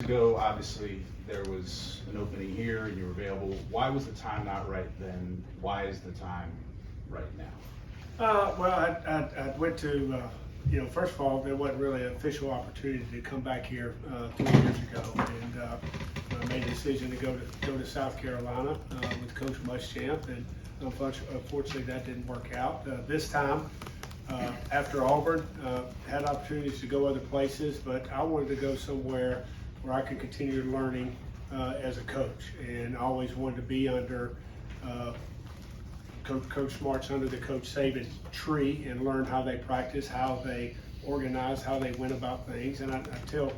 ago, obviously, there was an opening here and you were available. Why was the time not right then? Why is the time right now? Well, I went to, first of all, there wasn't really an official opportunity to come back here 3 years ago, and I made a decision to go to South Carolina with Coach Muschamp, and unfortunately that didn't work out. This time, after Auburn, had opportunities to go other places, but I wanted to go somewhere where I could continue learning as a coach, and I always wanted to be under Coach Smart's under the Coach Saban tree and learn how they practice, how they organize, how they went about things. And I tell,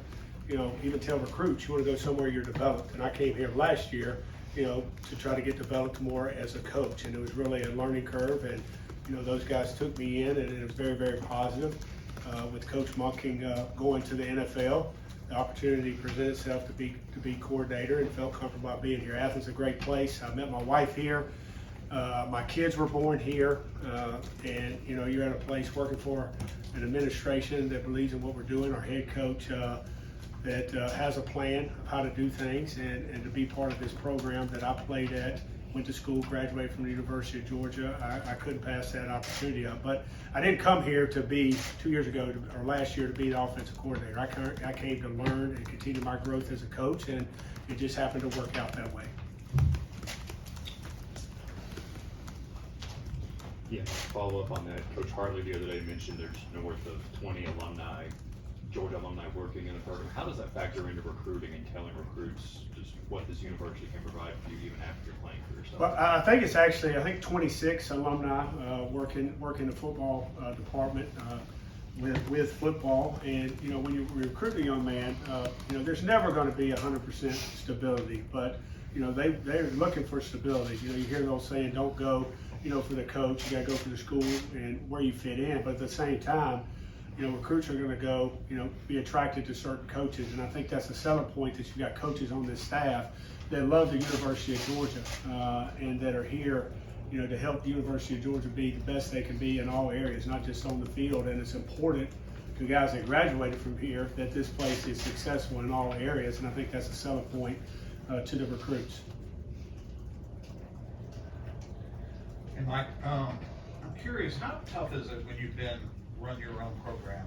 even tell recruits, you want to go somewhere you're developed. And I came here last year, to try to get developed more as a coach. And it was really a learning curve. And, those guys took me in, and it was very, very positive. With Coach Monking going to the NFL, the opportunity presented itself to be coordinator, and felt comfortable about being here. Athens is a great place. I met my wife here. My kids were born here, and you're at a place working for an administration that believes in what we're doing, our head coach that has a plan of how to do things, and to be part of this program that I played at, went to school, graduated from the University of Georgia. I couldn't pass that opportunity up. But I didn't come here to be, 2 years ago or last year, to be the offensive coordinator. I came to learn and continue my growth as a coach, and it just happened to work out that way. Yeah, follow up on that. Coach Hartley the other day mentioned there's north of 20 alumni, Georgia alumni working in the program. How does that factor into recruiting and telling recruits just what this university can provide for you even after you're playing for yourself? Well, I think it's actually, 26 alumni work in the football department with football. And, when you recruit a young man, there's never going to be 100% stability, but, they're looking for stability. You hear those saying, don't go, for the coach, you got to go for the school and where you fit in. But at the same time, recruits are going to go, be attracted to certain coaches. And I think that's a selling point, that you've got coaches on this staff that love the University of Georgia and that are here, to help the University of Georgia be the best they can be in all areas, not just on the field. And it's important to guys that graduated from here that this place is successful in all areas. And I think that's a selling point to the recruits. And Mike, I'm curious, how tough is it when you've run your own program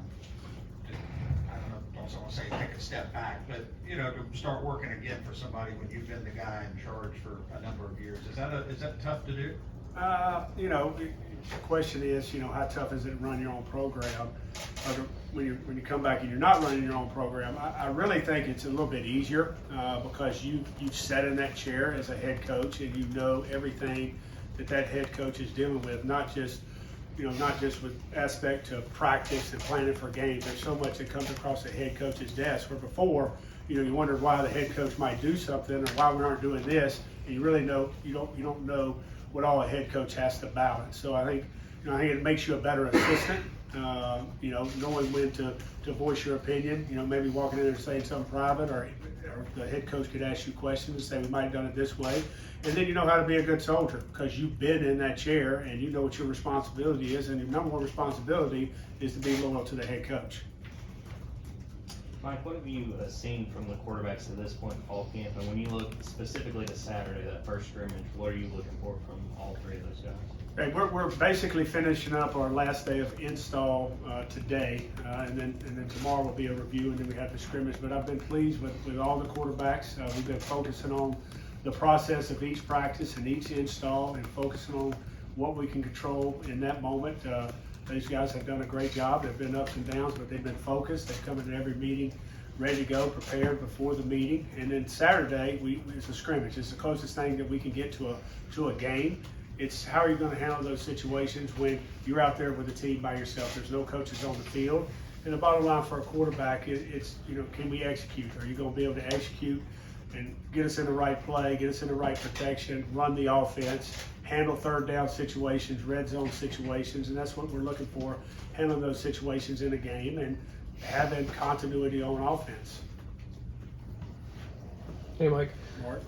to, I don't want to say take a step back, but to start working again for somebody when you've been the guy in charge for a number of years? Is that tough to do? The question is, how tough is it to run your own program? When you come back and you're not running your own program, I really think it's a little bit easier because you've sat in that chair as a head coach, and you know everything that head coach is dealing with, not just with aspect to practice and planning for games. There's so much that comes across the head coach's desk, where before, you wondered why the head coach might do something or why we aren't doing this, and you really don't know what all a head coach has to balance. So I think it makes you a better assistant, knowing when to voice your opinion, maybe walking in there and saying something private, or the head coach could ask you questions and say, we might have done it this way. And then you know how to be a good soldier because you've been in that chair and you know what your responsibility is. And your number one responsibility is to be loyal to the head coach. Mike, what have you seen from the quarterbacks to this point in fall camp? And when you look specifically to Saturday, that first scrimmage, what are you looking for from all three of those guys? Hey, we're basically finishing up our last day of install today, and then tomorrow will be a review, and then we have the scrimmage. But I've been pleased with all the quarterbacks. We've been focusing on the process of each practice and each install, and focusing on what we can control in that moment. These guys have done a great job. They've been ups and downs, but they've been focused. They've come into every meeting ready to go, prepared before the meeting. And then Saturday, it's a scrimmage. It's the closest thing that we can get to a game. It's how are you going to handle those situations when you're out there with a team by yourself. There's no coaches on the field. And the bottom line for a quarterback is, can we execute? Are you going to be able to execute and get us in the right play, get us in the right protection, run the offense, handle third down situations, red zone situations, and that's what we're looking for, handling those situations in a game and having continuity on offense. Hey, Mike. Mark?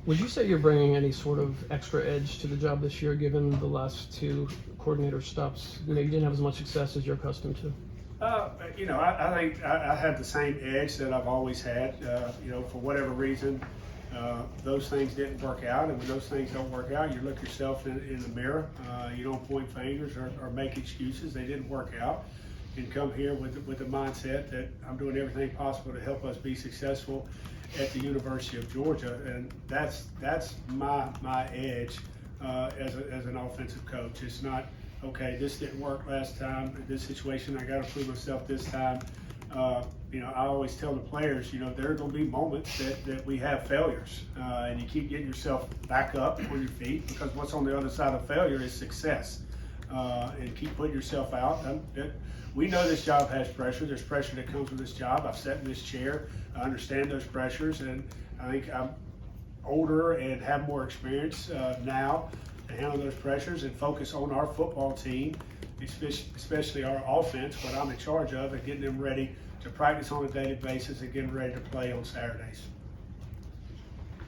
Would you say you're bringing any sort of extra edge to the job this year, given the last two coordinator stops? You didn't have as much success as you're accustomed to. I think I have the same edge that I've always had. For whatever reason, those things didn't work out, and when those things don't work out, you look yourself in the mirror. You don't point fingers or make excuses. They didn't work out, and come here with the mindset that I'm doing everything possible to help us be successful at the University of Georgia, and that's my edge as an offensive coach. It's not, okay, this didn't work last time, in this situation, I got to prove myself this time. I always tell the players, there are going to be moments that we have failures, and you keep getting yourself back up on your feet, because what's on the other side of failure is success. And keep putting yourself out. We know this job has pressure. There's pressure that comes with this job. I've sat in this chair. I understand those pressures, and I think I'm older and have more experience now to handle those pressures and focus on our football team, especially our offense, what I'm in charge of, and getting them ready to practice on a daily basis and getting ready to play on Saturdays.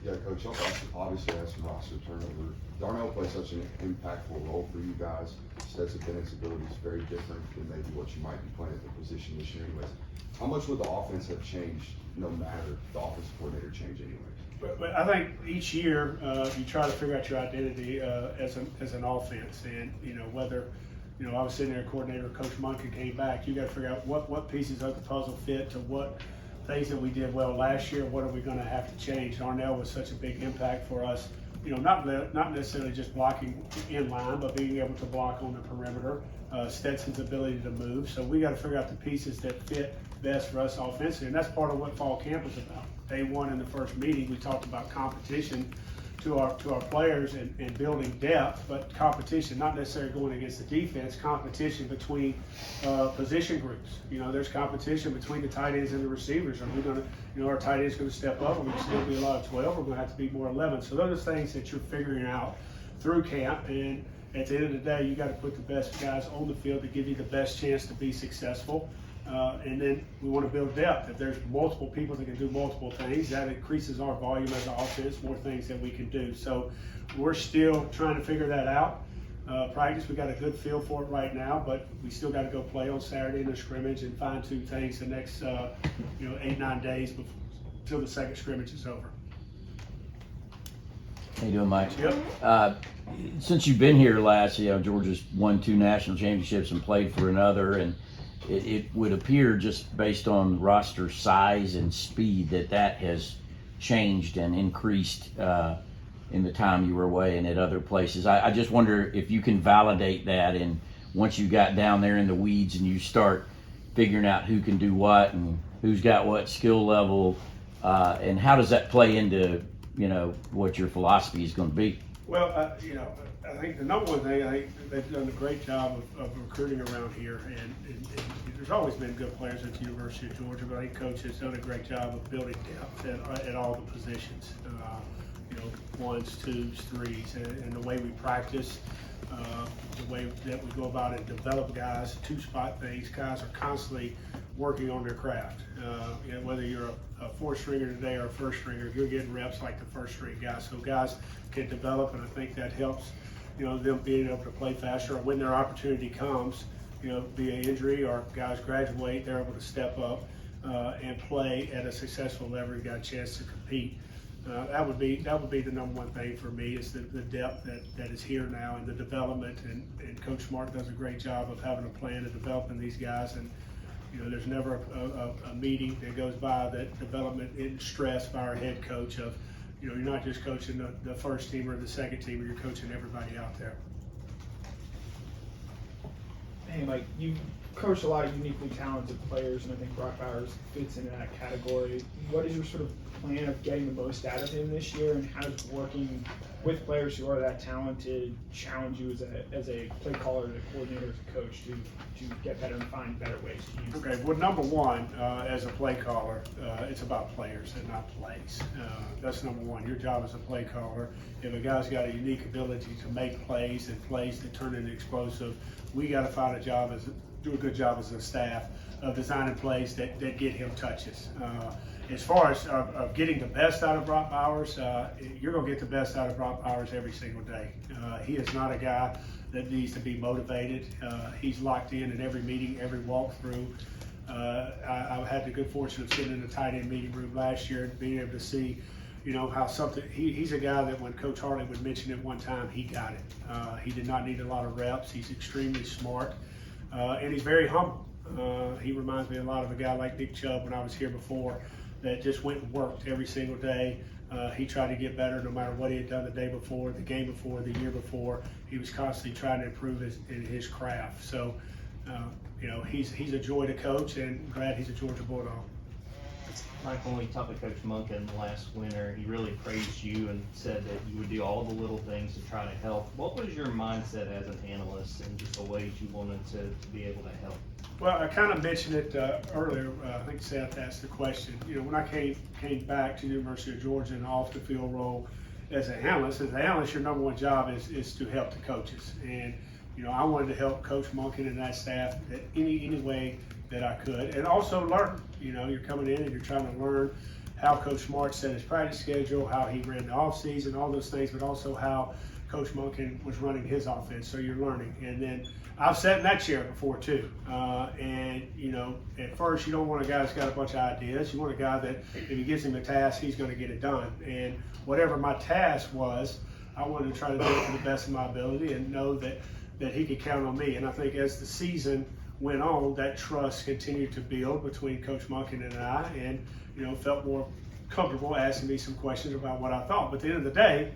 Yeah, Coach, y'all obviously had some roster turnover. Darnell plays such an impactful role for you guys. Stetson Bennett's ability is very different than maybe what you might be playing at the position this year anyways. How much would the offense have changed no matter the offensive coordinator change anyways? But I think each year you try to figure out your identity as an offense, and whether I was sitting there, coordinator Coach Munkin came back. You got to figure out what pieces of the puzzle fit to what things that we did well last year. What are we going to have to change? Darnell was such a big impact for us. Not necessarily just blocking in line, but being able to block on the perimeter. Stetson's ability to move. So we got to figure out the pieces that fit best for us offensively, and that's part of what fall camp is about. Day one in the first meeting, we talked about competition to our players and building depth, but competition, not necessarily going against the defense, competition between position groups. There's competition between the tight ends and the receivers. Are we going to, our tight end's going to step up? Are we going to still be a lot of 12? We're going to have to be more 11. So those are things that you're figuring out through camp, and at the end of the day, you got to put the best guys on the field to give you the best chance to be successful. And then we want to build depth. If there's multiple people that can do multiple things, that increases our volume as an offense, more things that we can do. So we're still trying to figure that out. Practice, we got a good feel for it right now, but we still got to go play on Saturday in the scrimmage and fine-tune things the next 8-9 days until the second scrimmage is over. How you doing, Mike? Yep. Since you've been here last, Georgia's won 2 national championships and played for another, and it would appear, just based on roster size and speed, that has changed and increased in the time you were away and at other places. I just wonder if you can validate that, and once you got down there in the weeds and you start figuring out who can do what and who's got what skill level, and how does that play into what your philosophy is going to be? Well, I think the number one thing, I think they've done a great job of recruiting around here, and there's always been good players at the University of Georgia, but I think Coach has done a great job of building depth at all the positions. 1s, 2s, 3s, and the way we practice, the way that we go about it, develop guys, 2-spot things. Guys are constantly working on their craft. Whether you're a 4th-stringer today or a 1st-stringer, you're getting reps like the 1st-string guys. So guys can develop, and I think that helps, them being able to play faster, or when their opportunity comes, be an injury or guys graduate, they're able to step up and play at a successful level and got a chance to compete. That would be the number one thing for me, is the depth that is here now, and the development, and Coach Smart does a great job of having a plan of developing these guys. And there's never a meeting that goes by that development isn't stressed by our head coach of, you're not just coaching the first team or the second team, you're coaching everybody out there. Hey, Mike, you've coached a lot of uniquely talented players, and I think Brock Bowers fits into that category. What is your sort of plan of getting the most out of him this year, and how does working with players who are that talented challenge you as a play caller, as a coordinator, as a coach to get better and find better ways to use Okay, well, number one, as a play caller, it's about players and not plays. That's number one. Your job as a play caller, if a guy's got a unique ability to make plays and plays that turn into explosive, we got to find do a good job as a staff of designing plays that get him touches. as far as of getting the best out of Brock Bowers, you're going to get the best out of Brock Bowers every single day. He is not a guy that needs to be motivated. He's locked in every meeting, every walkthrough. I've had the good fortune of sitting in the tight end meeting room last year and being able to see, how he's a guy that when Coach Hartley would mention it one time, he got it. He did not need a lot of reps. He's extremely smart, and he's very humble. He reminds me a lot of a guy like Nick Chubb when I was here before, that just went and worked every single day. He tried to get better no matter what he had done the day before, the game before, the year before. He was constantly trying to improve in his craft. So, he's a joy to coach, and glad he's a Georgia Bulldog. Michael, when we talked to Coach Monken last winter, he really praised you and said that you would do all the little things to try to help. What was your mindset as an analyst and just the ways you wanted to be able to help? Well, I kind of mentioned it earlier. I think Seth asked the question. When I came back to the University of Georgia in an off-the-field role as an analyst, your number one job is to help the coaches. And I wanted to help Coach Monken and that staff any way that I could, and also learn. You're coming in and you're trying to learn how Coach March set his practice schedule, how he ran the offseason, all those things, but also how Coach Monken was running his offense. So you're learning. And then I've sat in that chair before too. And at first you don't want a guy that's got a bunch of ideas. You want a guy that if he gives him a task, he's going to get it done. And whatever my task was, I wanted to try to do it to the best of my ability and know that he could count on me. And I think as the season went on, that trust continued to build between Coach Monken and I, and felt more comfortable asking me some questions about what I thought. But at the end of the day,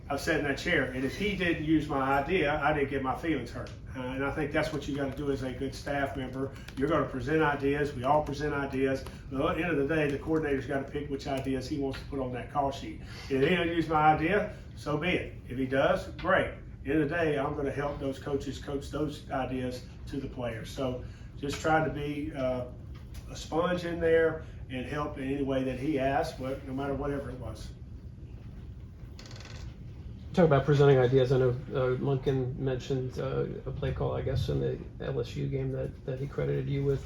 I sat in that chair, and if he didn't use my idea, I didn't get my feelings hurt. And I think that's what you got to do as a good staff member. You're going to present ideas. We all present ideas. But at the end of the day, the coordinator's got to pick which ideas he wants to put on that call sheet. If he doesn't use my idea, so be it. If he does, great. At the end of the day, I'm going to help those coaches coach those ideas to the players. So just trying to be a sponge in there and help in any way that he asked, but no matter whatever it was. Talk about presenting ideas. I know Monken mentioned a play call, I guess, in the LSU game that he credited you with.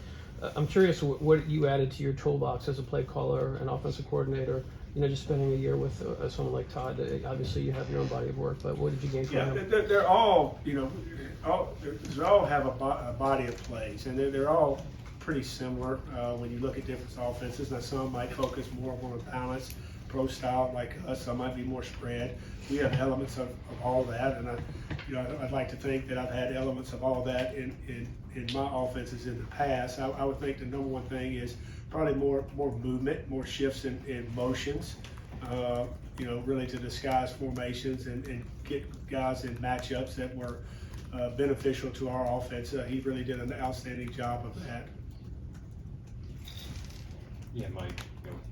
I'm curious what you added to your toolbox as a play caller and offensive coordinator. Just spending a year with someone like Todd. Obviously, you have your own body of work, but what did you gain from him? Yeah, they're all, they all have a body of plays, and they're all pretty similar when you look at different offenses. Now, some might focus more on a balanced pro style like us. Some might be more spread. We have elements of all that, and I'd like to think that I've had elements of all that in my offenses in the past. I would think the number one thing is probably more movement, more shifts in motions, really to disguise formations and get guys in matchups that were beneficial to our offense. He really did an outstanding job of that. Yeah, Mike,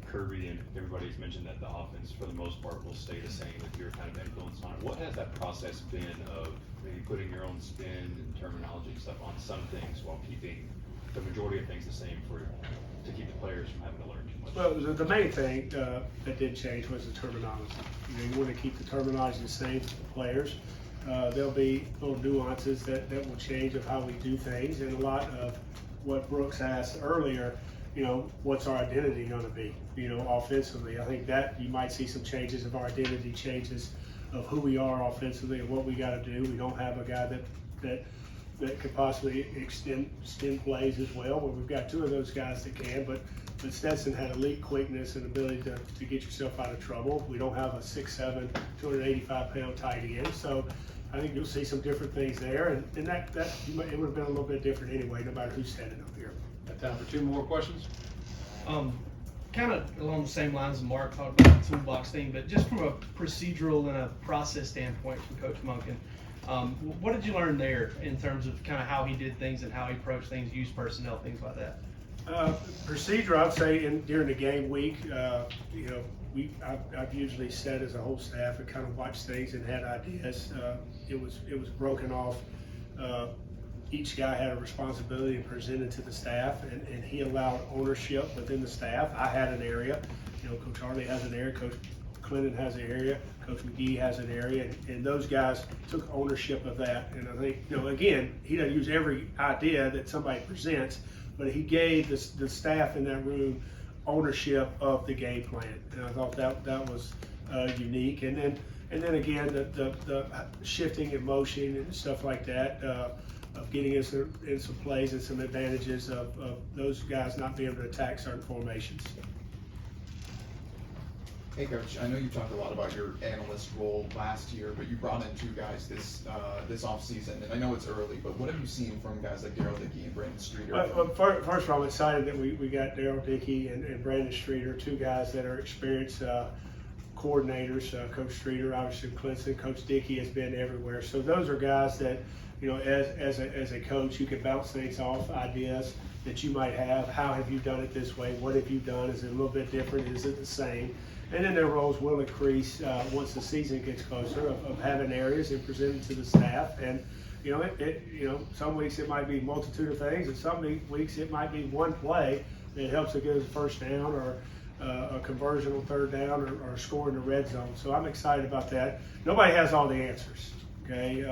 Kirby and everybody's mentioned that the offense for the most part will stay the same with your kind of influence on it. What has that process been of maybe putting your own spin and terminology and stuff on some things while keeping the majority of things the same to keep the players from having to learn too much? Well, the main thing that did change was the terminology. You want to keep the terminology the same for the players. There'll be little nuances that will change of how we do things, and a lot of what Brooks asked earlier, what's our identity going to be, offensively. I think that you might see some changes of our identity, changes of who we are offensively and what we got to do. We don't have a guy that could possibly extend plays as well, but we've got two of those guys that can, but Stetson had elite quickness and ability to get yourself out of trouble. We don't have a 6'7", 285-pound tight end, so I think you'll see some different things there, and that it would have been a little bit different anyway, no matter who's standing up here. Got time for two more questions? Kind of along the same lines as Mark talked about the toolbox thing, but just from a procedural and a process standpoint from Coach Monken, what did you learn there in terms of kind of how he did things and how he approached things, used personnel, things like that? Procedure, I'd say during the game week, I've usually sat as a whole staff and kind of watched things and had ideas. It was broken off. Each guy had a responsibility and presented to the staff, and he allowed ownership within the staff. I had an area, Coach Hartley has an area, Coach Clinton has an area, Coach McGee has an area, and those guys took ownership of that. And I think, again, he doesn't use every idea that somebody presents, but he gave the staff in that room ownership of the game plan. And I thought that was unique. And then again, the shifting in motion and stuff like that, of getting us in some plays and some advantages of those guys not being able to attack certain formations. Hey Coach, I know you talked a lot about your analyst role last year, but you brought in 2 guys this offseason, and I know it's early, but what have you seen from guys like Daryl Dickey and Brandon Streeter? Well, first of all, I'm excited that we got Daryl Dickey and Brandon Streeter, 2 guys that are experienced coordinators. Coach Streeter, obviously Clemson. Coach Dickey has been everywhere. So those are guys that, you know, as a coach, you can bounce things off, ideas that you might have. How have you done it this way? What have you done? Is it a little bit different? Is it the same? And then their roles will increase once the season gets closer of having areas and presenting to the staff. And you know, some weeks it might be a multitude of things, and some weeks it might be one play that helps to get us a first down or a conversion on third down or a score in the red zone. So I'm excited about that. Nobody has all the answers. Okay,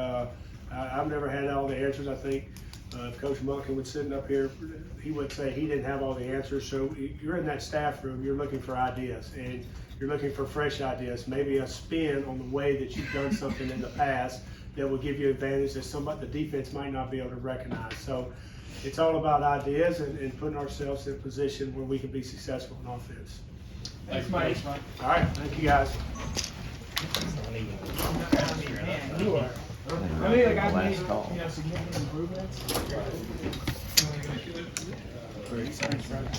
I've never had all the answers. I think if Coach Munkin was sitting up here, he would say he didn't have all the answers. So you're in that staff room, you're looking for ideas, and you're looking for fresh ideas, maybe a spin on the way that you've done something in the past that will give you advantage that the defense might not be able to recognize. So it's all about ideas and putting ourselves in a position where we can be successful in offense. Thanks, Mike. All right, thank you guys. You are. I mean, like, I've made, Last call. significant improvements.